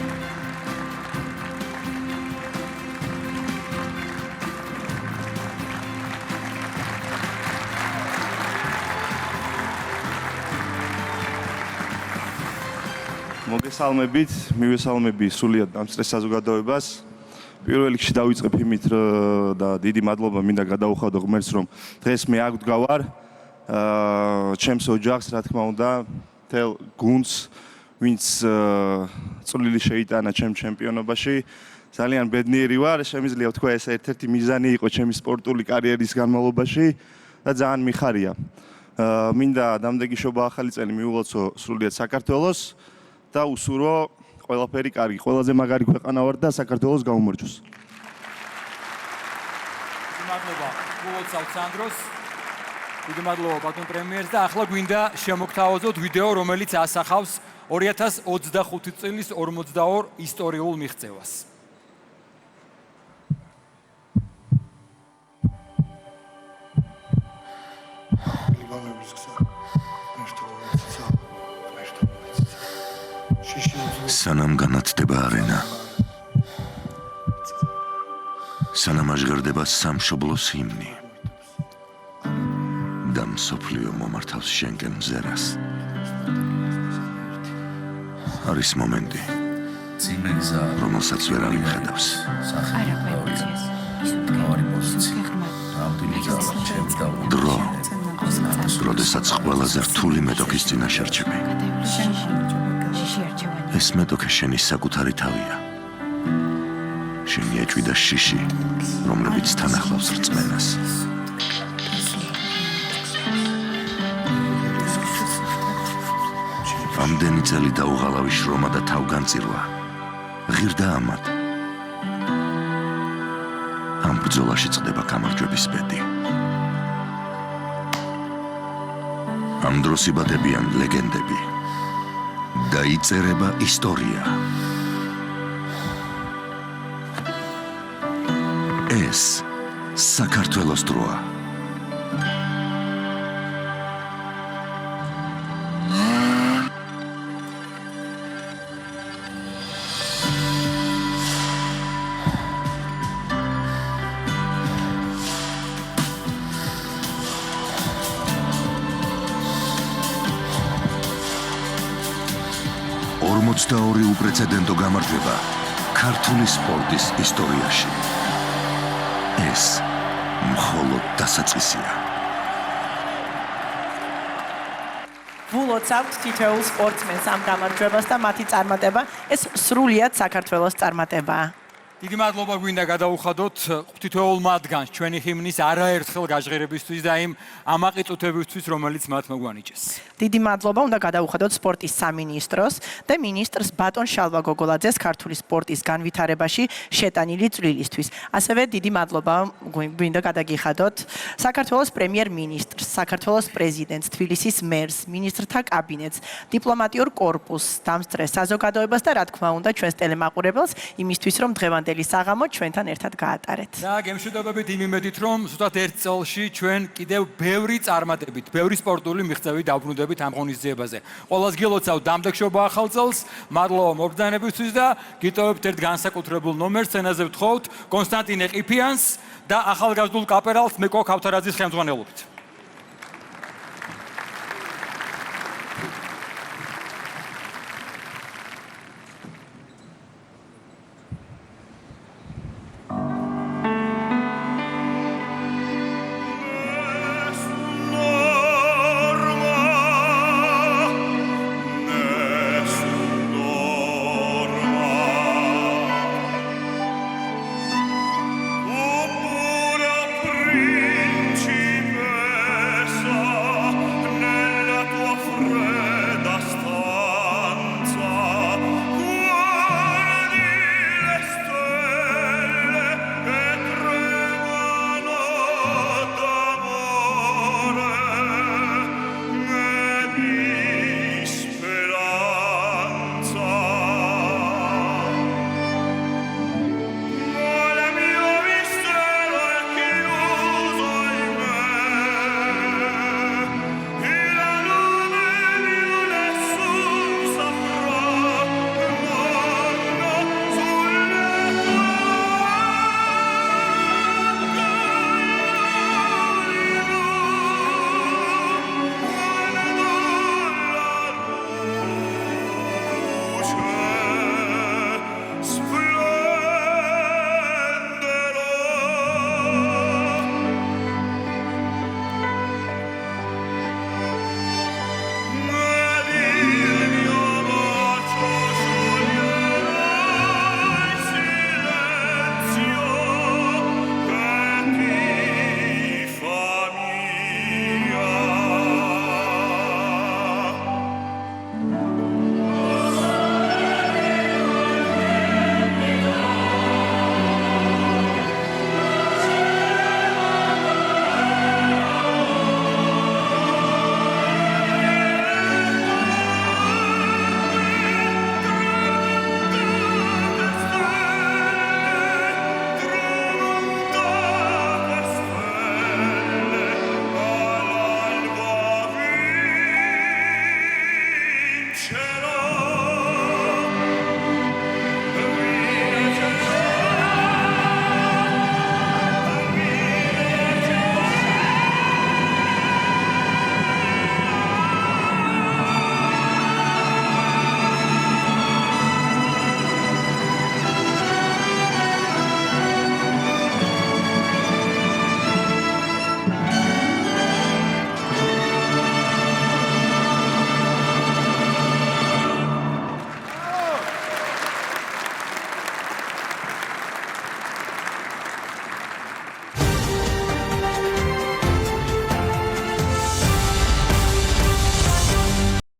მოგესალმებით, მივესალმები სულიად დამსწრეს საზოგადოებას. პირველ რიგში დავიწყებ იმით და დიდი მადლობა მინდა გადაუხადო ღმერთს, რომ დღეს მე აქ ვდგავარ. ჩემს ოჯახს, რა თქმა უნდა, თელ გუნდს, ვინც წვლილი შეიტანა ჩემ ჩემპიონობაში. ძალიან ბედნიერი ვარ, შემიძლია ვთქვა, ეს ერთ-ერთი მიზანი იყო ჩემი სპორტული კარიერის განმავლობაში და ძალიან მიხარია. მინდა დამდეგიშობა ახალი წელი მიუღალწო სრულიად საქართველოს. და უსურო ყველაფერი კარგი, ყველაზე მაგარი ქვეყანა ვარ და საქართველოს გაუმარჯოს. დიდი მადლობა გულოცავთ სანდროს. დიდი მადლობა ბატონ პრემიერს და ახლა გვინდა შემოგთავაზოთ ვიდეო, რომელიც ასახავს 2025 წლის 42 ისტორიულ მიღწევას. სანამ განათდება არენა, სანამ აღგრდება სამშობლოს ჰიმნი და მსოფლიო მომართავს შენგენ მზერას, არის მომენტი, რომელსაც ვერავინ ხედავს. დრო, როდესაც ყველაზე რთული მეტოქის წინაშე რჩები. ეს მეტოქე შენი საკუთარი თავია. შენი ეჭვი და შიში, რომლებიც თან ახლავს რწმენას. ამდენი წელი დაუღალავი შრომა და თავგანწირვა ღირდა ამად. ამ ბრძოლაში წდება გამარჯვების ბედი. ამ დროს იბადებიან ლეგენდები. და იწერება ისტორია. ეს საქართველოს დროა. ორი უპრეცედენტო გამარჯვება ქართული სპორტის ისტორიაში. ეს მხოლოდ დასაწყისია. ვულოცავთ თითოეულ სპორტსმენს ამ გამარჯვებას და მათი წარმატება ეს სრულიად საქართველოს წარმატებაა. დიდი მადლობა გვინდა გადავუხადოთ ღვთითოეულ მათგანს ჩვენი ჰიმნის არაერთხელ გაჟღერებისთვის და იმ ამაყიწუთებისთვის, რომელიც მათ მოგვანიჭეს. დიდი მადლობა უნდა გადავუხადოთ სპორტის სამინისტროს და მინისტრს ბატონ შალვა გოგოლაძეს ქართული სპორტის განვითარებაში შეტანილი წვლილისთვის. ასევე დიდი მადლობა გვინდა გადაგიხადოთ საქართველოს პრემიერ-მინისტრს, საქართველოს პრეზიდენტს, თბილისის მერს, მინისტრთა კაბინეტს, დიპლომატიურ კორპუსს, დამსწრე საზოგადოებას და რა თქმა უნდა ჩვენს ტელემაყურებელს იმისთვის რომ დღევანდელი საღამო ჩვენთან ერთად გაატარეთ. და გემშვიდობებით იმ იმედით რომ ზუსტად ერთ წელში ჩვენ კიდევ ბევრი წარმატებით, ბევრი სპორტული მიღწევით დავბრუნდებით ამ ღონისძიებაზე. ყველას გილოცავ დამდეგშობა ახალ წელს, მადლობა მობრძანებისთვის და გიტოვებთ ერთ განსაკუთრებულ ნომერს სცენაზე ვთხოვთ კონსტანტინე ყიფიანს და ახალგაზრდულ კაპერალს მეკო ქავთარაძის ხელმძღვანელობით.